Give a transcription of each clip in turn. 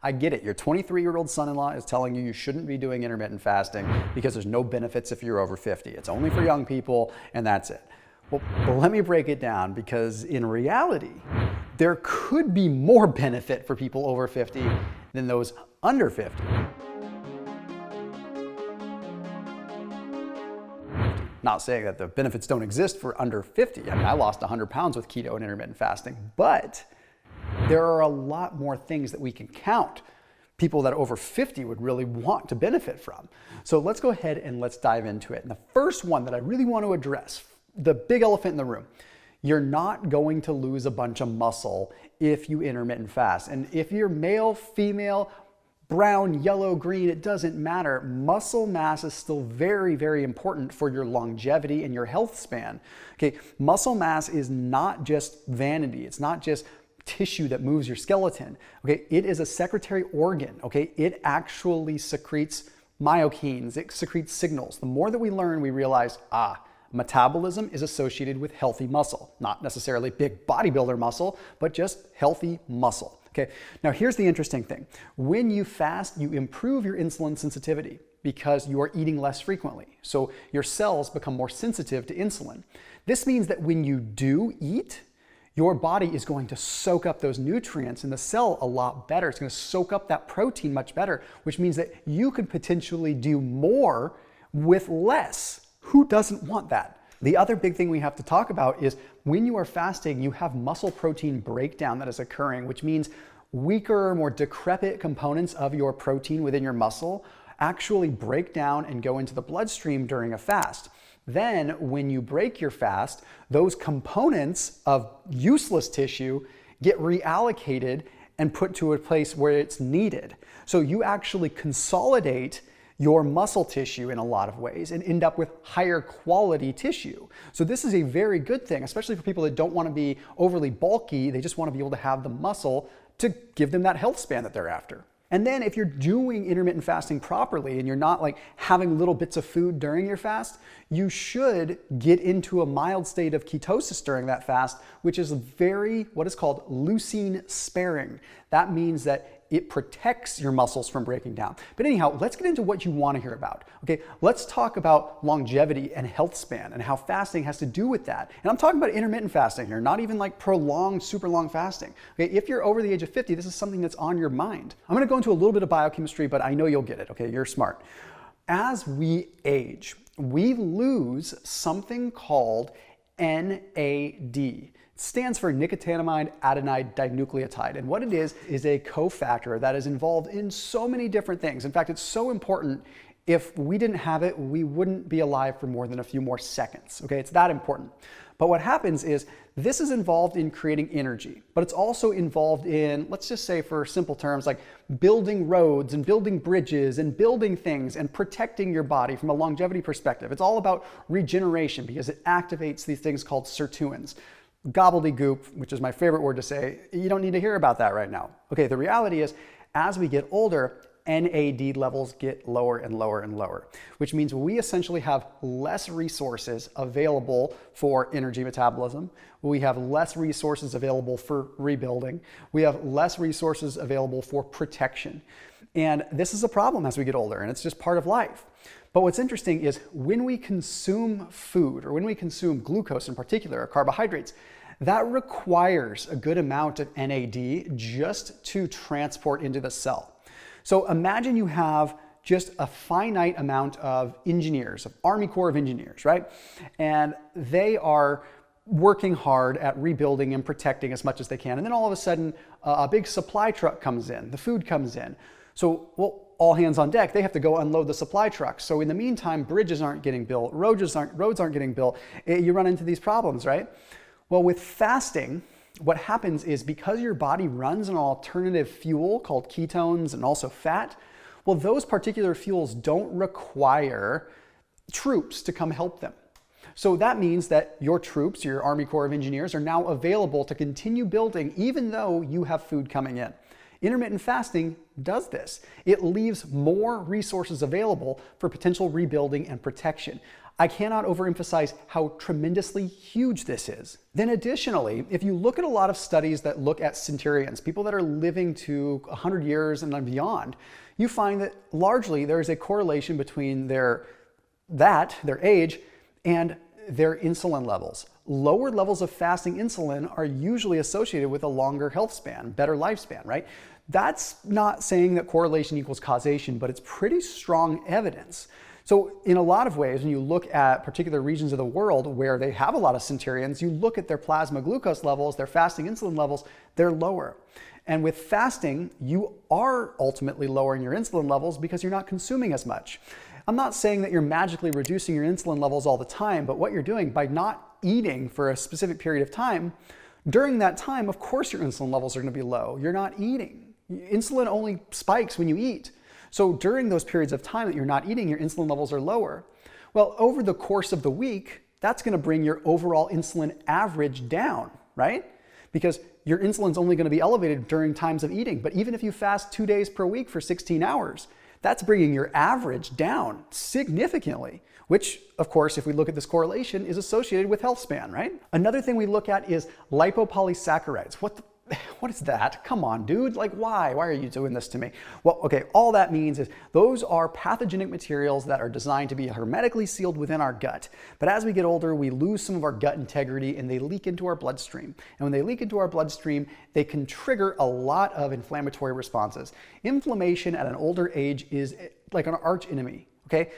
I get it. Your 23-year-old son-in-law is telling you shouldn't be doing intermittent fasting because there's no benefits if you're over 50. It's only for young people, and that's it. Well, but let me break it down, because in reality, there could be more benefit for people over 50 than those under 50. Not saying that the benefits don't exist for under 50. I mean, I lost 100 pounds with keto and intermittent fasting, but there are a lot more things that we can count people that are over 50 would really want to benefit from. So let's go ahead and let's dive into it. And the first one that I really want to address, the big elephant in the room, you're not going to lose a bunch of muscle if you intermittent fast. And if you're male, female, brown, yellow, green, it doesn't matter. Muscle mass is still very, very important for your longevity and your health span. Okay, muscle mass is not just vanity. It's not just tissue that moves your skeleton. Okay, it is a secretory organ. Okay, it actually secretes myokines. It secretes signals. The more that we learn, we realize, metabolism is associated with healthy muscle, not necessarily big bodybuilder muscle, but just healthy muscle. Okay, now here's the interesting thing. When you fast, you improve your insulin sensitivity because you are eating less frequently. So your cells become more sensitive to insulin. This means that when you do eat, your body is going to soak up those nutrients in the cell a lot better. It's going to soak up that protein much better, which means that you could potentially do more with less. Who doesn't want that? The other big thing we have to talk about is when you are fasting, you have muscle protein breakdown that is occurring, which means weaker, more decrepit components of your protein within your muscle actually break down and go into the bloodstream during a fast. Then when you break your fast, those components of useless tissue get reallocated and put to a place where it's needed. So you actually consolidate your muscle tissue in a lot of ways and end up with higher quality tissue. So this is a very good thing, especially for people that don't want to be overly bulky. They just want to be able to have the muscle to give them that health span that they're after. And then if you're doing intermittent fasting properly and you're not like having little bits of food during your fast, you should get into a mild state of ketosis during that fast, which is what is called leucine sparing. That means that it protects your muscles from breaking down. But anyhow, let's get into what you want to hear about. Okay, let's talk about longevity and health span and how fasting has to do with that. And I'm talking about intermittent fasting here, not even like prolonged, super long fasting. Okay, if you're over the age of 50, this is something that's on your mind. I'm gonna go into a little bit of biochemistry, but I know you'll get it. Okay, you're smart. As we age, we lose something called NAD. Stands for nicotinamide adenine dinucleotide. And what it is a cofactor that is involved in so many different things. In fact, it's so important, if we didn't have it, we wouldn't be alive for more than a few more seconds. Okay, it's that important. But what happens is this is involved in creating energy, but it's also involved in, let's just say for simple terms, like building roads and building bridges and building things and protecting your body from a longevity perspective. It's all about regeneration because it activates these things called sirtuins. Gobbledygook, which is my favorite word to say, you don't need to hear about that right now. Okay, the reality is, as we get older, NAD levels get lower and lower and lower, which means we essentially have less resources available for energy metabolism. We have less resources available for rebuilding. We have less resources available for protection. And this is a problem as we get older, and it's just part of life. But what's interesting is when we consume food, or when we consume glucose in particular, or carbohydrates, that requires a good amount of NAD just to transport into the cell. So imagine you have just a finite amount of engineers, of Army Corps of Engineers, right? And they are working hard at rebuilding and protecting as much as they can. And then all of a sudden, a big supply truck comes in, the food comes in. So, well, all hands on deck, they have to go unload the supply trucks. So in the meantime, bridges aren't getting built, roads aren't getting built. You run into these problems, right? Well, with fasting, what happens is because your body runs an alternative fuel called ketones and also fat, well, those particular fuels don't require troops to come help them. So that means that your troops, your Army Corps of Engineers, are now available to continue building even though you have food coming in. Intermittent fasting does this. It leaves more resources available for potential rebuilding and protection. I cannot overemphasize how tremendously huge this is. Then additionally, if you look at a lot of studies that look at centurions, people that are living to 100 years and beyond, you find that largely there is a correlation between their age and their insulin levels. Lower levels of fasting insulin are usually associated with a longer health span, better lifespan, right? That's not saying that correlation equals causation, but it's pretty strong evidence. So in a lot of ways, when you look at particular regions of the world where they have a lot of centurions, you look at their plasma glucose levels, their fasting insulin levels, they're lower. And with fasting, you are ultimately lowering your insulin levels because you're not consuming as much. I'm not saying that you're magically reducing your insulin levels all the time, but what you're doing by not eating for a specific period of time, during that time, of course your insulin levels are going to be low. You're not eating. Insulin only spikes when you eat. So during those periods of time that you're not eating, your insulin levels are lower. Well, over the course of the week, that's going to bring your overall insulin average down, right? Because your insulin's only going to be elevated during times of eating. But even if you fast 2 days per week for 16 hours, that's bringing your average down significantly, which, of course, if we look at this correlation, is associated with health span, right? Another thing we look at is lipopolysaccharides. What is that? Come on, dude. Like, why? Why are you doing this to me? Well, okay, all that means is those are pathogenic materials that are designed to be hermetically sealed within our gut. But as we get older, we lose some of our gut integrity and they leak into our bloodstream. And when they leak into our bloodstream, they can trigger a lot of inflammatory responses. Inflammation at an older age is like an arch enemy, okay?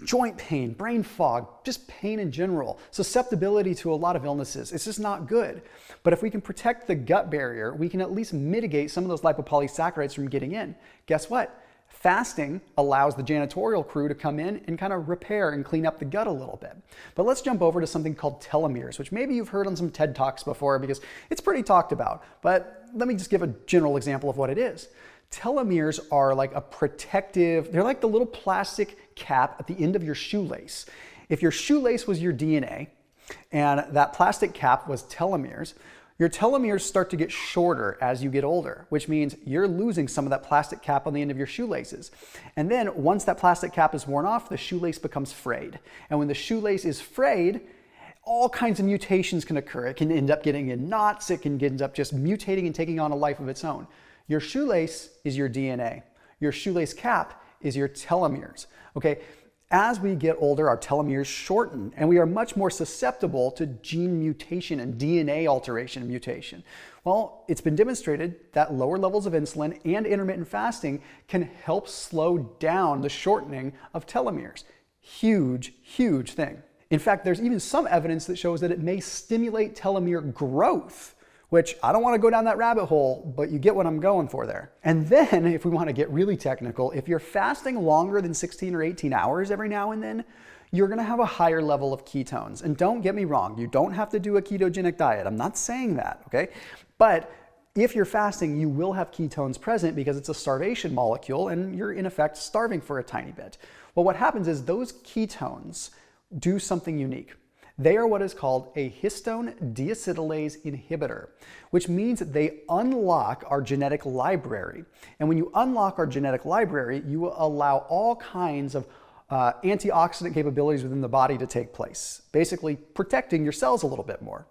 Joint pain, brain fog, just pain in general, susceptibility to a lot of illnesses. It's just not good. But if we can protect the gut barrier, we can at least mitigate some of those lipopolysaccharides from getting in. Guess what? Fasting allows the janitorial crew to come in and kind of repair and clean up the gut a little bit. But let's jump over to something called telomeres, which maybe you've heard on some TED Talks before because it's pretty talked about. But let me just give a general example of what it is. Telomeres are like a protective, they're like the little plastic cap at the end of your shoelace. If your shoelace was your DNA and that plastic cap was telomeres, your telomeres start to get shorter as you get older, which means you're losing some of that plastic cap on the end of your shoelaces. And then once that plastic cap is worn off, the shoelace becomes frayed. And when the shoelace is frayed, all kinds of mutations can occur. It can end up getting in knots, it can end up just mutating and taking on a life of its own. Your shoelace is your DNA. Your shoelace cap is your telomeres, okay? As we get older, our telomeres shorten and we are much more susceptible to gene mutation and DNA alteration and mutation. Well, it's been demonstrated that lower levels of insulin and intermittent fasting can help slow down the shortening of telomeres. Huge, huge thing. In fact, there's even some evidence that shows that it may stimulate telomere growth, which I don't want to go down that rabbit hole, but you get what I'm going for there. And then if we want to get really technical, if you're fasting longer than 16 or 18 hours every now and then, you're going to have a higher level of ketones. And don't get me wrong, you don't have to do a ketogenic diet. I'm not saying that, okay? But if you're fasting, you will have ketones present because it's a starvation molecule and you're in effect starving for a tiny bit. Well, what happens is those ketones do something unique. They are what is called a histone deacetylase inhibitor, which means that they unlock our genetic library. And when you unlock our genetic library, you will allow all kinds of antioxidant capabilities within the body to take place, basically protecting your cells a little bit more.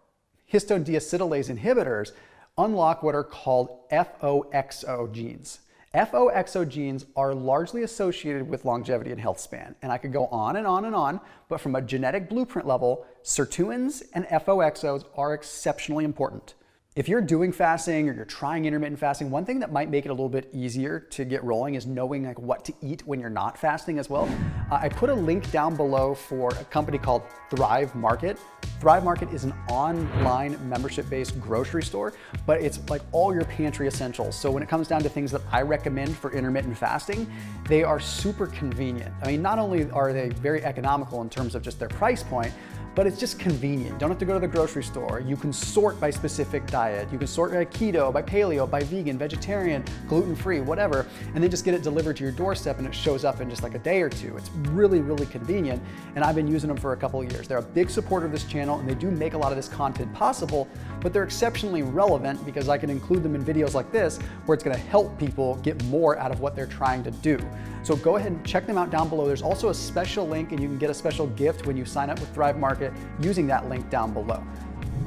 Histone deacetylase inhibitors unlock what are called FOXO genes. FOXO genes are largely associated with longevity and health span. And I could go on and on and on, but from a genetic blueprint level, sirtuins and FOXOs are exceptionally important. If you're doing fasting or you're trying intermittent fasting, one thing that might make it a little bit easier to get rolling is knowing like what to eat when you're not fasting as well. I put a link down below for a company called Thrive Market. Thrive Market is an online membership-based grocery store, but it's like all your pantry essentials. So when it comes down to things that I recommend for intermittent fasting, they are super convenient. I mean, not only are they very economical in terms of just their price point, but it's just convenient. You don't have to go to the grocery store. You can sort by specific diet. You can sort by keto, by paleo, by vegan, vegetarian, gluten-free, whatever, and then just get it delivered to your doorstep and it shows up in just like a day or two. It's really, really convenient, and I've been using them for a couple of years. They're a big supporter of this channel, and they do make a lot of this content possible, but they're exceptionally relevant because I can include them in videos like this where it's gonna help people get more out of what they're trying to do. So go ahead and check them out down below. There's also a special link, and you can get a special gift when you sign up with Thrive Market using that link down below.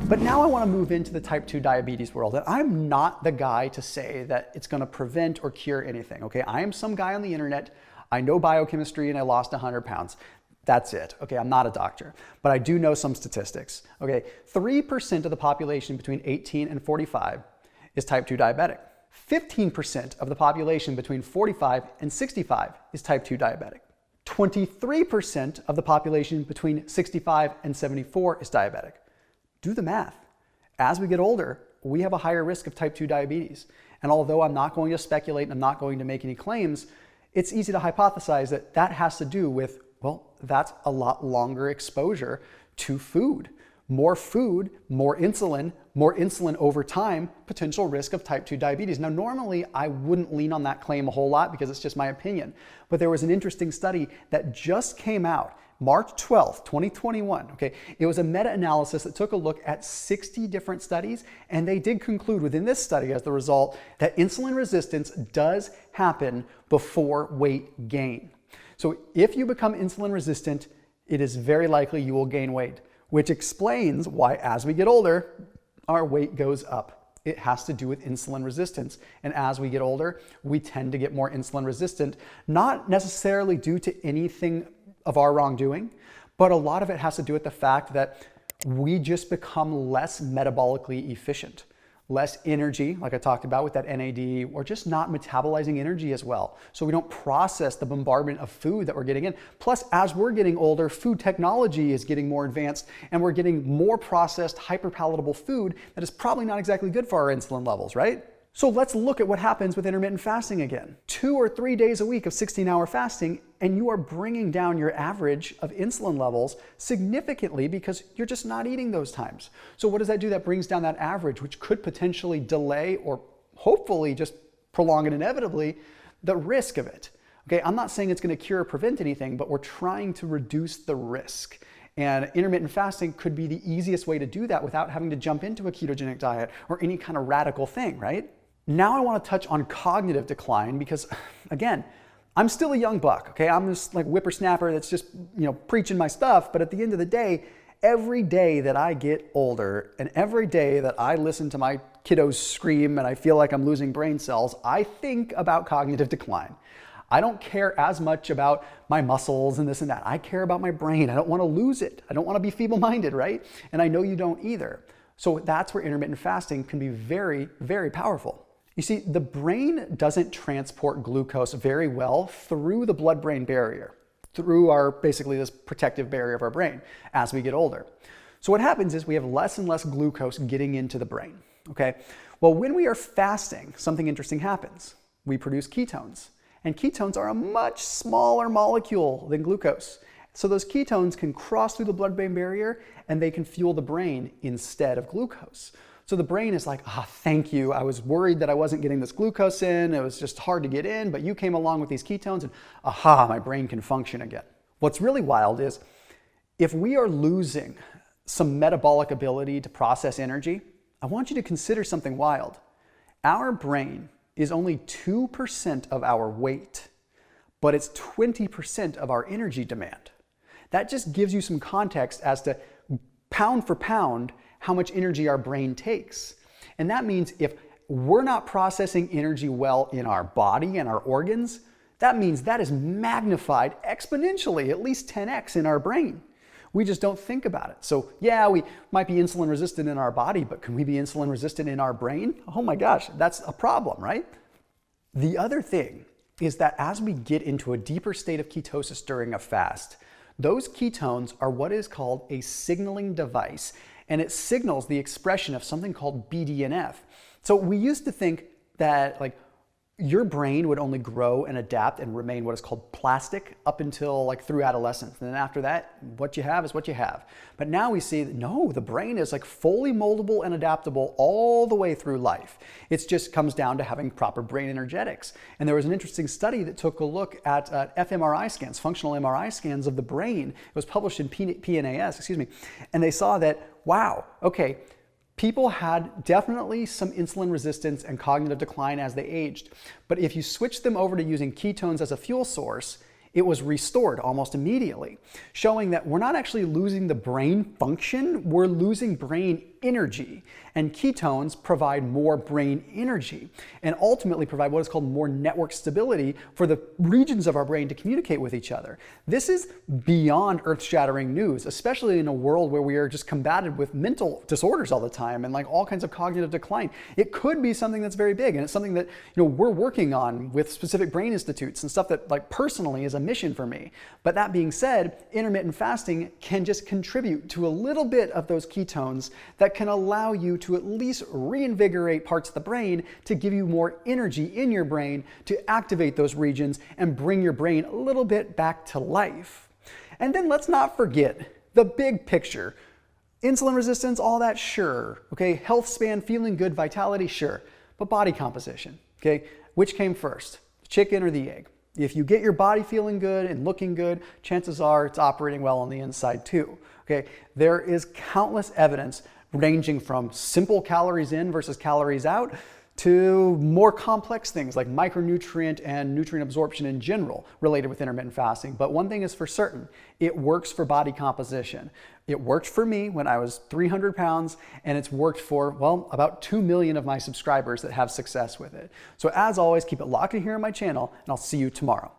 But now I want to move into the type 2 diabetes world. And I'm not the guy to say that it's going to prevent or cure anything. Okay, I am some guy on the internet. I know biochemistry and I lost 100 pounds. That's it. Okay, I'm not a doctor, but I do know some statistics. Okay, 3% of the population between 18 and 45 is type 2 diabetic. 15% of the population between 45 and 65 is type 2 diabetic. 23% of the population between 65 and 74 is diabetic. Do the math. As we get older, we have a higher risk of type 2 diabetes. And although I'm not going to speculate and I'm not going to make any claims, it's easy to hypothesize that that has to do with, well, that's a lot longer exposure to food. More food, more insulin over time, potential risk of type 2 diabetes. Now, normally I wouldn't lean on that claim a whole lot because it's just my opinion, but there was an interesting study that just came out March 12th, 2021. Okay, it was a meta-analysis that took a look at 60 different studies, and they did conclude within this study as the result that insulin resistance does happen before weight gain. So if you become insulin resistant, it is very likely you will gain weight, which explains why as we get older, our weight goes up. It has to do with insulin resistance. And as we get older, we tend to get more insulin resistant, not necessarily due to anything of our wrongdoing, but a lot of it has to do with the fact that we just become less metabolically efficient. Less energy, like I talked about with that NAD, or just not metabolizing energy as well. So we don't process the bombardment of food that we're getting in. Plus, as we're getting older, food technology is getting more advanced, and we're getting more processed, hyperpalatable food that is probably not exactly good for our insulin levels, right? So let's look at what happens with intermittent fasting again. 2 or 3 days a week of 16-hour fasting, and you are bringing down your average of insulin levels significantly because you're just not eating those times. So what does that do? That brings down that average, which could potentially delay or hopefully just prolong it inevitably, the risk of it. Okay, I'm not saying it's going to cure or prevent anything, but we're trying to reduce the risk. And intermittent fasting could be the easiest way to do that without having to jump into a ketogenic diet or any kind of radical thing, right? Now I want to touch on cognitive decline because, again, I'm still a young buck, okay? I'm just like whippersnapper that's just, preaching my stuff. But at the end of the day, every day that I get older and every day that I listen to my kiddos scream and I feel like I'm losing brain cells, I think about cognitive decline. I don't care as much about my muscles and this and that. I care about my brain. I don't want to lose it. I don't want to be feeble-minded, right? And I know you don't either. So that's where intermittent fasting can be very, very powerful. You see, the brain doesn't transport glucose very well through the blood-brain barrier, through basically this protective barrier of our brain as we get older. So what happens is we have less and less glucose getting into the brain, okay? Well, when we are fasting, something interesting happens. We produce ketones, and ketones are a much smaller molecule than glucose. So those ketones can cross through the blood-brain barrier and they can fuel the brain instead of glucose. So the brain is like, thank you. I was worried that I wasn't getting this glucose in. It was just hard to get in, but you came along with these ketones and my brain can function again. What's really wild is if we are losing some metabolic ability to process energy, I want you to consider something wild. Our brain is only 2% of our weight, but it's 20% of our energy demand. That just gives you some context as to pound for pound how much energy our brain takes. And that means if we're not processing energy well in our body and our organs, that means that is magnified exponentially, at least 10x in our brain. We just don't think about it. So yeah, we might be insulin resistant in our body, but can we be insulin resistant in our brain? Oh my gosh, that's a problem, right? The other thing is that as we get into a deeper state of ketosis during a fast, those ketones are what is called a signaling device, and it signals the expression of something called BDNF. So we used to think that your brain would only grow and adapt and remain what is called plastic up until like through adolescence. And then after that, what you have is what you have. But now we see that no, the brain is like fully moldable and adaptable all the way through life. It just comes down to having proper brain energetics. And there was an interesting study that took a look at fMRI scans, functional MRI scans of the brain. It was published in PNAS, and they saw that, wow, okay, people had definitely some insulin resistance and cognitive decline as they aged. But if you switch them over to using ketones as a fuel source, it was restored almost immediately, showing that we're not actually losing the brain function, we're losing brain energy. And ketones provide more brain energy and ultimately provide what is called more network stability for the regions of our brain to communicate with each other. This is beyond earth-shattering news, especially in a world where we are just combated with mental disorders all the time and like all kinds of cognitive decline. It could be something that's very big, and it's something that we're working on with specific brain institutes and stuff that like personally is a mission for me. But that being said, intermittent fasting can just contribute to a little bit of those ketones that can allow you to at least reinvigorate parts of the brain to give you more energy in your brain to activate those regions and bring your brain a little bit back to life. And then let's not forget the big picture. Insulin resistance, all that, sure. Okay, health span, feeling good, vitality, sure. But body composition, okay? Which came first, the chicken or the egg? If you get your body feeling good and looking good, chances are it's operating well on the inside too. Okay, there is countless evidence ranging from simple calories in versus calories out to more complex things like micronutrient and nutrient absorption in general related with intermittent fasting. But one thing is for certain, it works for body composition. It worked for me when I was 300 pounds, and it's worked for, well, about 2 million of my subscribers that have success with it. So as always, keep it locked in here on my channel, and I'll see you tomorrow.